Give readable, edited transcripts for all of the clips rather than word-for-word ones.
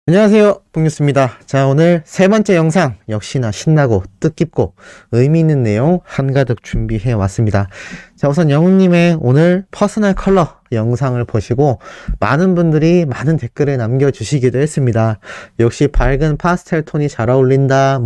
안녕하세요, 뽕뉴스입니다. 자, 오늘 세 번째 영상 역시나 신나고 뜻깊고 의미 있는 내용 한가득 준비해 왔습니다. 자, 우선 영웅님의 오늘 퍼스널 컬러 영상을 보시고 많은 분들이 많은 댓글을 남겨주시기도 했습니다. 역시 밝은 파스텔 톤이 잘 어울린다,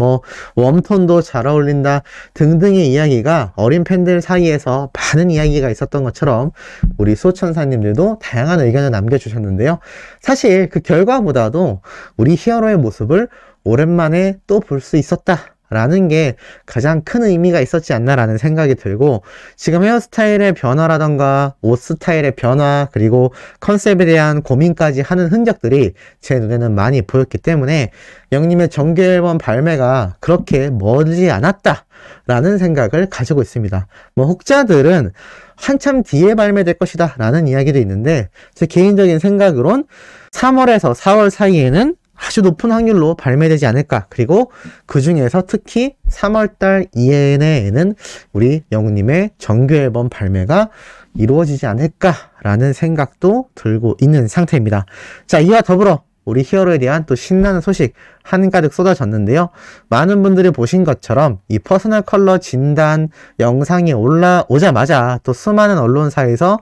웜톤도 잘 어울린다 등등의 이야기가 어린 팬들 사이에서 많은 이야기가 있었던 것처럼 우리 수호천사님들도 다양한 의견을 남겨주셨는데요. 사실 그 결과보다도 우리 히어로의 모습을 오랜만에 또 볼 수 있었다 라는 게 가장 큰 의미가 있었지 않나 라는 생각이 들고, 지금 헤어스타일의 변화라던가 옷 스타일의 변화, 그리고 컨셉에 대한 고민까지 하는 흔적들이 제 눈에는 많이 보였기 때문에 영님의 정규 앨범 발매가 그렇게 멀지 않았다 라는 생각을 가지고 있습니다. 혹자들은 한참 뒤에 발매될 것이다 라는 이야기도 있는데, 제 개인적인 생각으론 3월에서 4월 사이에는 아주 높은 확률로 발매되지 않을까. 그리고 그 중에서 특히 3월달 이내에는 우리 영웅님의 정규 앨범 발매가 이루어지지 않을까라는 생각도 들고 있는 상태입니다. 자, 이와 더불어 우리 히어로에 대한 또 신나는 소식 한가득 쏟아졌는데요. 많은 분들이 보신 것처럼 이 퍼스널 컬러 진단 영상이 올라오자마자 또 수많은 언론사에서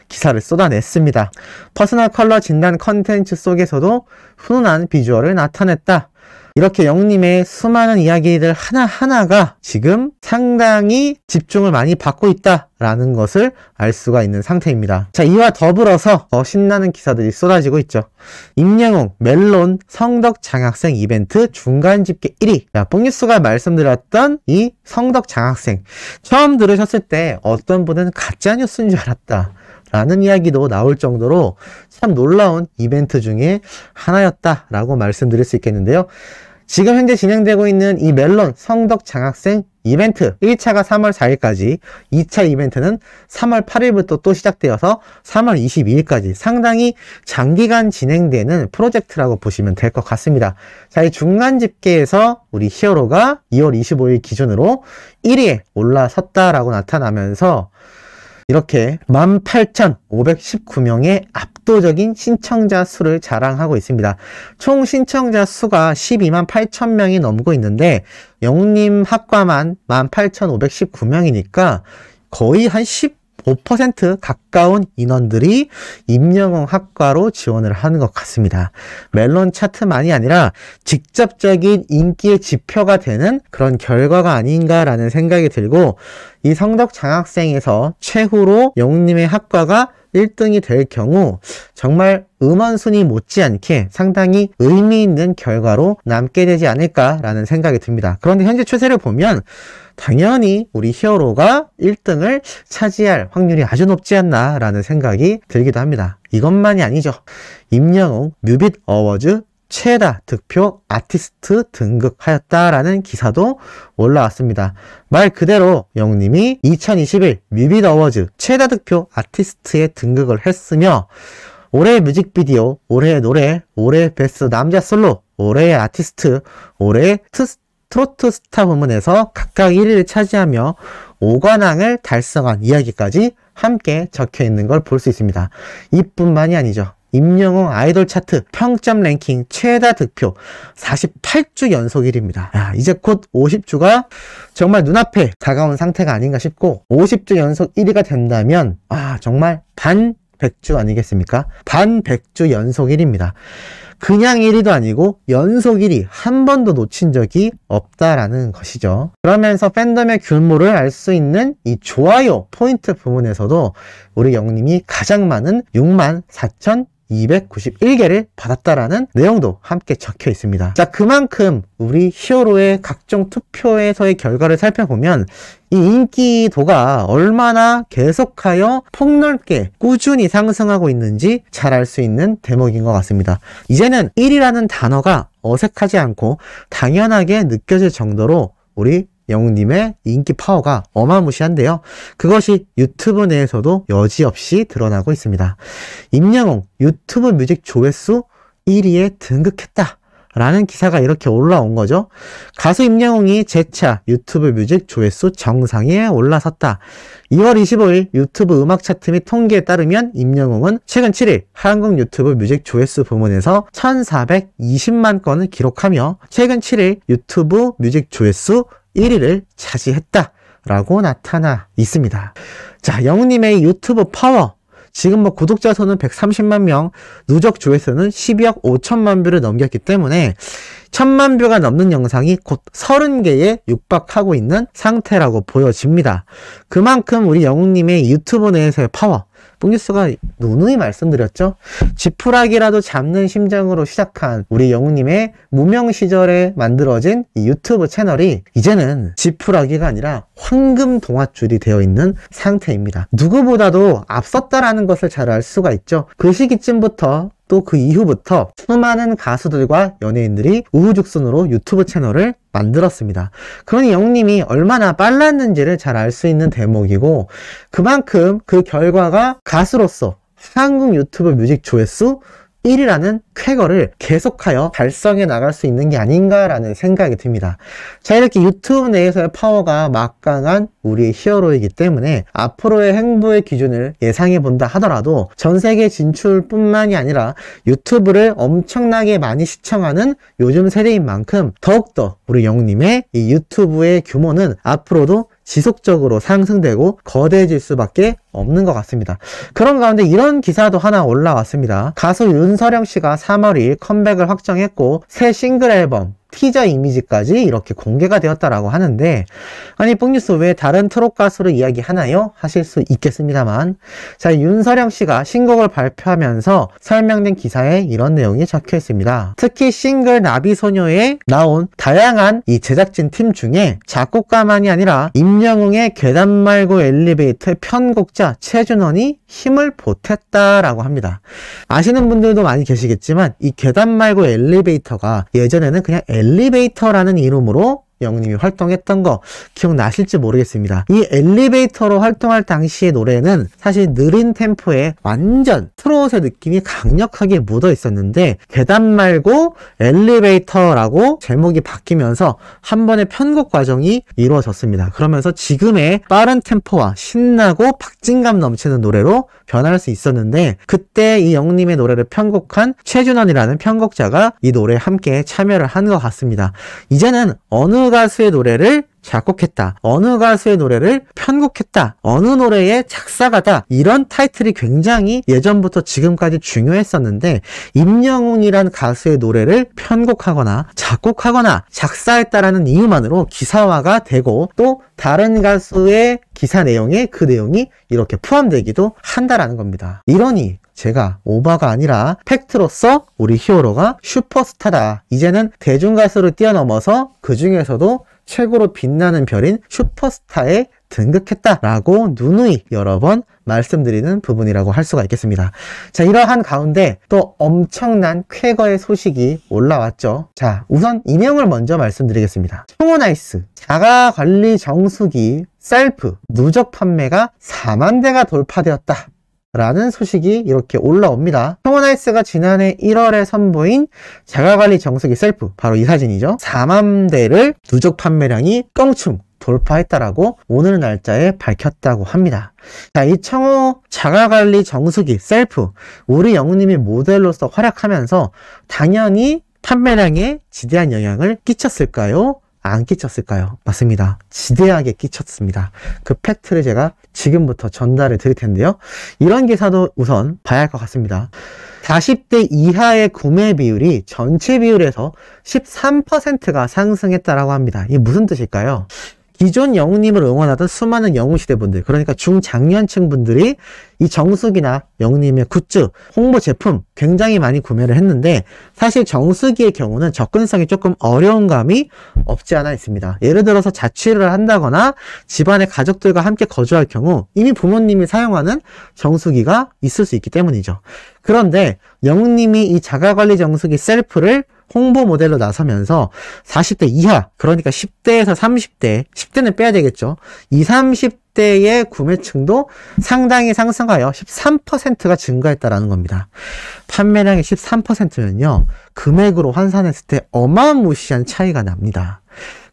기사를 쏟아냈습니다. 퍼스널 컬러 진단 컨텐츠 속에서도 훈훈한 비주얼을 나타냈다. 이렇게 영웅님의 수많은 이야기들 하나하나가 지금 상당히 집중을 많이 받고 있다라는 것을 알 수가 있는 상태입니다. 자, 이와 더불어서 더 신나는 기사들이 쏟아지고 있죠. 임영웅 멜론 성덕 장학생 이벤트 중간 집계 1위. 자, 뽕뉴스가 말씀드렸던 이 성덕 장학생, 처음 들으셨을 때 어떤 분은 가짜뉴스인 줄 알았다 라는 이야기도 나올 정도로 참 놀라운 이벤트 중에 하나였다라고 말씀드릴 수 있겠는데요. 지금 현재 진행되고 있는 이 멜론 성덕 장학생 이벤트 1차가 3월 4일까지, 2차 이벤트는 3월 8일부터 또 시작되어서 3월 22일까지 상당히 장기간 진행되는 프로젝트라고 보시면 될 것 같습니다. 자, 이 중간 집계에서 우리 히어로가 2월 25일 기준으로 1위에 올라섰다라고 나타나면서 이렇게 18,519명의 압도적인 신청자 수를 자랑하고 있습니다. 총 신청자 수가 12만 8천 명이 넘고 있는데 영웅님 학과만 18,519명이니까 거의 한 15% 가까운 인원들이 임영웅 학과로 지원을 하는 것 같습니다. 멜론 차트만이 아니라 직접적인 인기의 지표가 되는 그런 결과가 아닌가라는 생각이 들고, 이 성덕 장학생에서 최후로 영웅님의 학과가 1등이 될 경우 정말 음원순위 못지않게 상당히 의미 있는 결과로 남게 되지 않을까라는 생각이 듭니다. 그런데 현재 추세를 보면 당연히 우리 히어로가 1등을 차지할 확률이 아주 높지 않나 라는 생각이 들기도 합니다. 이것만이 아니죠. 임영웅 뮤빗 어워즈 최다 득표 아티스트 등극하였다라는 기사도 올라왔습니다. 말 그대로 영웅님이 2021 뮤빗 어워즈 최다 득표 아티스트에 등극을 했으며, 올해의 뮤직비디오, 올해의 노래, 올해의 베스트 남자 솔로, 올해의 아티스트, 올해의 트로트 스타 부문에서 각각 1위를 차지하며 5관왕을 달성한 이야기까지 함께 적혀 있는 걸 볼 수 있습니다. 이뿐만이 아니죠. 임영웅 아이돌 차트 평점 랭킹 최다 득표 48주 연속 1위입니다. 이제 곧 50주가 정말 눈앞에 다가온 상태가 아닌가 싶고, 50주 연속 1위가 된다면 정말 반백주 아니겠습니까? 반백주 연속 1위입니다. 그냥 1위도 아니고 연속 1위 한 번도 놓친 적이 없다라는 것이죠. 그러면서 팬덤의 규모를 알 수 있는 이 좋아요 포인트 부분에서도 우리 영웅님이 가장 많은 64,291개를 받았다라는 내용도 함께 적혀 있습니다. 자, 그만큼 우리 히어로의 각종 투표에서의 결과를 살펴보면 이 인기도가 얼마나 계속하여 폭넓게 꾸준히 상승하고 있는지 잘 알 수 있는 대목인 것 같습니다. 이제는 1위라는 단어가 어색하지 않고 당연하게 느껴질 정도로 우리 영웅님의 인기 파워가 어마무시한데요. 그것이 유튜브 내에서도 여지없이 드러나고 있습니다. 임영웅 유튜브 뮤직 조회수 1위에 등극했다 라는 기사가 이렇게 올라온 거죠. 가수 임영웅이 재차 유튜브 뮤직 조회수 정상에 올라섰다. 2월 25일 유튜브 음악 차트 및 통계에 따르면 임영웅은 최근 7일 한국 유튜브 뮤직 조회수 부문에서 1420만 건을 기록하며 최근 7일 유튜브 뮤직 조회수 1위를 차지했다 라고 나타나 있습니다. 자, 영웅님의 유튜브 파워, 지금 구독자 수는 130만 명, 누적 조회수는 12억 5천만 뷰를 넘겼기 때문에 1000만 뷰가 넘는 영상이 곧 30개에 육박하고 있는 상태라고 보여집니다. 그만큼 우리 영웅님의 유튜브 내에서의 파워, 뽕뉴스가 누누이 말씀드렸죠. 지푸라기라도 잡는 심정으로 시작한 우리 영웅님의 무명 시절에 만들어진 이 유튜브 채널이 이제는 지푸라기가 아니라 황금 동아줄이 되어 있는 상태입니다. 누구보다도 앞섰다라는 것을 잘 알 수가 있죠. 그 시기쯤부터 또 그 이후부터 수많은 가수들과 연예인들이 우후죽순으로 유튜브 채널을 만들었습니다. 그러니 영웅님이 얼마나 빨랐는지를 잘 알 수 있는 대목이고, 그만큼 그 결과가 가수로서 한국 유튜브 뮤직 조회수 1위라는 쾌거를 계속하여 달성해 나갈 수 있는 게 아닌가라는 생각이 듭니다. 자, 이렇게 유튜브 내에서의 파워가 막강한 우리의 히어로이기 때문에 앞으로의 행보의 기준을 예상해 본다 하더라도 전 세계 진출뿐만이 아니라 유튜브를 엄청나게 많이 시청하는 요즘 세대인 만큼 더욱더 우리 영웅님의 이 유튜브의 규모는 앞으로도 지속적으로 상승되고 거대해질 수밖에 없는 것 같습니다. 그런 가운데 이런 기사도 하나 올라왔습니다. 가수 윤서령 씨가 3월 2일 컴백을 확정했고 새 싱글 앨범 티저 이미지까지 이렇게 공개가 되었다라고 하는데, 아니 뽕뉴스 왜 다른 트롯 가수를 이야기하나요? 하실 수 있겠습니다만, 자, 윤서령 씨가 신곡을 발표하면서 설명된 기사에 이런 내용이 적혀 있습니다. 특히 싱글 나비소녀에 나온 다양한 이 제작진 팀 중에 작곡가만이 아니라 임영웅의 계단 말고 엘리베이터의 편곡자 최준원이 힘을 보탰다라고 합니다. 아시는 분들도 많이 계시겠지만 이 계단 말고 엘리베이터가 예전에는 그냥 엘리베이터라는 이름으로 영웅님이 활동했던 거 기억나실지 모르겠습니다. 이 엘리베이터로 활동할 당시의 노래는 사실 느린 템포에 완전 트롯의 느낌이 강력하게 묻어 있었는데, 계단 말고 엘리베이터라고 제목이 바뀌면서 한 번의 편곡 과정이 이루어졌습니다. 그러면서 지금의 빠른 템포와 신나고 박진감 넘치는 노래로 변할 수 있었는데, 그때 이 영웅님의 노래를 편곡한 최준원이라는 편곡자가 이 노래에 함께 참여를 한 것 같습니다. 이제는 어느 가수의 노래를 작곡했다, 어느 가수의 노래를 편곡했다, 어느 노래의 작사가다, 이런 타이틀이 굉장히 예전부터 지금까지 중요했었는데, 임영웅이란 가수의 노래를 편곡하거나 작곡하거나 작사했다라는 이유만으로 기사화가 되고 또 다른 가수의 기사 내용에 그 내용이 이렇게 포함되기도 한다라는 겁니다. 이러니 제가 오바가 아니라 팩트로서 우리 히어로가 슈퍼스타다, 이제는 대중가수를 뛰어넘어서 그 중에서도 최고로 빛나는 별인 슈퍼스타에 등극했다라고 누누이 여러 번 말씀드리는 부분이라고 할 수가 있겠습니다. 자, 이러한 가운데 또 엄청난 쾌거의 소식이 올라왔죠. 자, 우선 이명을 먼저 말씀드리겠습니다. 청혼아이스 자가관리 정수기 셀프 누적 판매가 4만 대가 돌파되었다 라는 소식이 이렇게 올라옵니다. 청혼아이스가 지난해 1월에 선보인 자가관리 정수기 셀프, 바로 이 사진이죠. 4만 대를 누적 판매량이 껑충 돌파했다라고 오늘 날짜에 밝혔다고 합니다. 자, 이 청호 자가관리 정수기 셀프, 우리 영웅님이 모델로서 활약하면서 당연히 판매량에 지대한 영향을 끼쳤을까요? 안 끼쳤을까요? 맞습니다. 지대하게 끼쳤습니다. 그 팩트를 제가 지금부터 전달해 드릴 텐데요. 이런 기사도 우선 봐야 할 것 같습니다. 40대 이하의 구매 비율이 전체 비율에서 13%가 상승했다라고 합니다. 이게 무슨 뜻일까요? 기존 영웅님을 응원하던 수많은 영웅시대 분들, 그러니까 중장년층 분들이 이 정수기나 영웅님의 굿즈, 홍보 제품 굉장히 많이 구매를 했는데, 사실 정수기의 경우는 접근성이 조금 어려운 감이 없지 않아 있습니다. 예를 들어서 자취를 한다거나 집안의 가족들과 함께 거주할 경우 이미 부모님이 사용하는 정수기가 있을 수 있기 때문이죠. 그런데 영웅님이 이 자가관리 정수기 셀프를 홍보 모델로 나서면서 40대 이하, 그러니까 10대에서 30대, 10대는 빼야 되겠죠. 20, 30대의 구매층도 상당히 상승하여 13%가 증가했다라는 겁니다. 판매량이 13%면요, 금액으로 환산했을 때 어마무시한 차이가 납니다.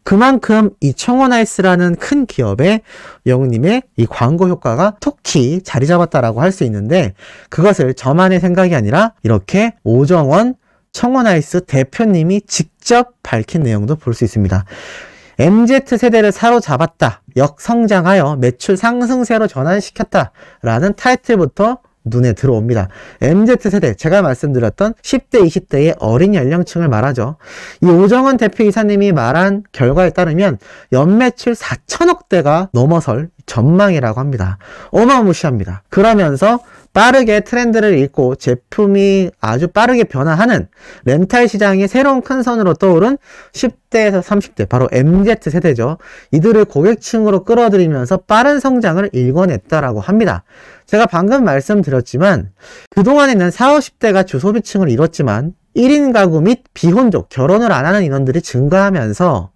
그만큼 이 청원아이스라는 큰 기업의 영웅님의 이 광고 효과가 톡히 자리 잡았다라고 할 수 있는데, 그것을 저만의 생각이 아니라 이렇게 오정원 청원아이스 대표님이 직접 밝힌 내용도 볼 수 있습니다. MZ세대를 사로잡았다, 역성장하여 매출 상승세로 전환시켰다 라는 타이틀부터 눈에 들어옵니다. MZ세대, 제가 말씀드렸던 10대, 20대의 어린 연령층을 말하죠. 이 오정원 대표이사님이 말한 결과에 따르면 연매출 4천억대가 넘어설 전망이라고 합니다. 어마무시합니다. 그러면서 빠르게 트렌드를 읽고 제품이 아주 빠르게 변화하는 렌탈 시장의 새로운 큰 선으로 떠오른 10대에서 30대, 바로 MZ세대죠. 이들을 고객층으로 끌어들이면서 빠른 성장을 일궈냈다라고 합니다. 제가 방금 말씀드렸지만 그동안에는 40, 50대가 주소비층을 이뤘지만 1인 가구 및 비혼족, 결혼을 안 하는 인원들이 증가하면서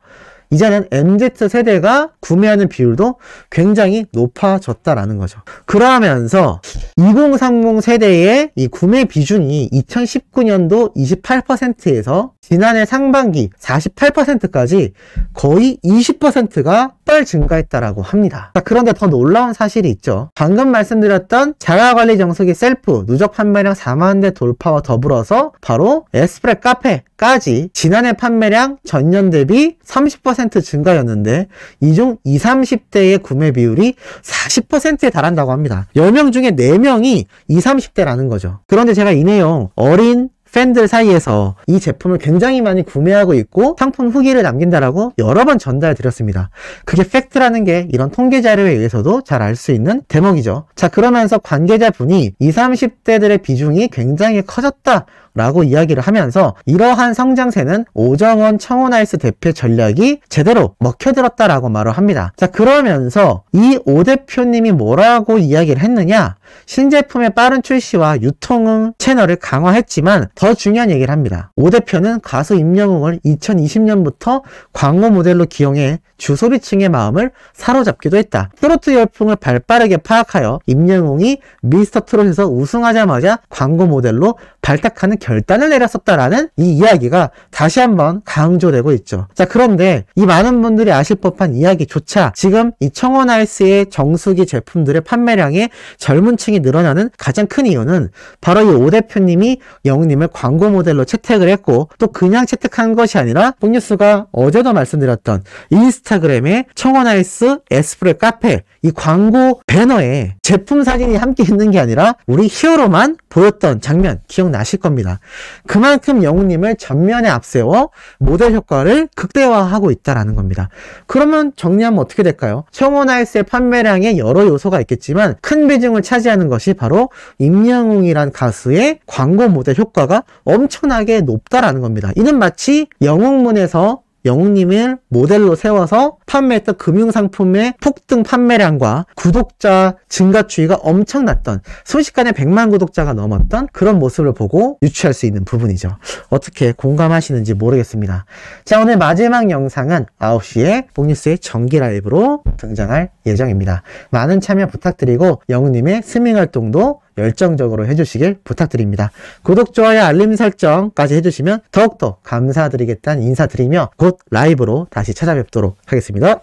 이제는 MZ세대가 구매하는 비율도 굉장히 높아졌다라는 거죠. 그러면서 2030 세대의 이 구매 비중이 2019년도 28%에서 지난해 상반기 48%까지 거의 20%가 빨 증가했다라고 합니다. 그런데 더 놀라운 사실이 있죠. 방금 말씀드렸던 자가관리 정수기 셀프 누적 판매량 4만 대 돌파와 더불어서 바로 에스프레 카페까지 지난해 판매량 전년 대비 30% 증가였는데, 이 중 20, 30대의 구매 비율이 40%에 달한다고 합니다. 10명 중에 4명이 20, 30대라는 거죠. 그런데 제가 이 내용 어린 팬들 사이에서 이 제품을 굉장히 많이 구매하고 있고 상품 후기를 남긴다라고 여러 번 전달 드렸습니다. 그게 팩트라는 게 이런 통계 자료에 의해서도 잘 알 수 있는 대목이죠. 자, 그러면서 관계자분이 20, 30대들의 비중이 굉장히 커졌다 라고 이야기를 하면서 이러한 성장세는 오정원 청원아이스 대표 전략이 제대로 먹혀들었다라고 말을 합니다. 자, 그러면서 이 오 대표님이 뭐라고 이야기를 했느냐, 신제품의 빠른 출시와 유통 채널을 강화했지만 더 중요한 얘기를 합니다. 오 대표는 가수 임영웅을 2020년부터 광고 모델로 기용해 주소비층의 마음을 사로잡기도 했다. 트로트 열풍을 발빠르게 파악하여 임영웅이 미스터트롯에서 우승하자마자 광고 모델로 발탁하는 결단을 내렸었다라는 이 이야기가 다시 한번 강조되고 있죠. 자, 그런데 이 많은 분들이 아실 법한 이야기조차 지금 이 청원아이스의 정수기 제품들의 판매량에 젊은 층이 늘어나는 가장 큰 이유는 바로 이 오 대표님이 영웅님을 광고 모델로 채택을 했고, 또 그냥 채택한 것이 아니라 폭뉴스가 어제도 말씀드렸던 인스타그램의 청원아이스 에스프레 카페 이 광고 배너에 제품 사진이 함께 있는 게 아니라 우리 히어로만 보였던 장면 기억나실 겁니다. 그만큼 영웅님을 전면에 앞세워 모델 효과를 극대화하고 있다라는 겁니다. 그러면 정리하면 어떻게 될까요? 청원아이스의 판매량에 여러 요소가 있겠지만 큰 비중을 차지하는 것이 바로 임영웅이란 가수의 광고 모델 효과가 엄청나게 높다라는 겁니다. 이는 마치 영웅문에서 영웅님을 모델로 세워서 판매했던 금융상품의 폭등 판매량과 구독자 증가 추이가 엄청났던, 순식간에 100만 구독자가 넘었던 그런 모습을 보고 유추할 수 있는 부분이죠. 어떻게 공감하시는지 모르겠습니다. 자, 오늘 마지막 영상은 9시에 폭뉴스의 정기 라이브로 등장할 예정입니다. 많은 참여 부탁드리고 영웅님의 스밍 활동도 열정적으로 해주시길 부탁드립니다. 구독, 좋아요, 알림 설정까지 해주시면 더욱더 감사드리겠다는 인사드리며 곧 라이브로 다시 찾아뵙도록 하겠습니다.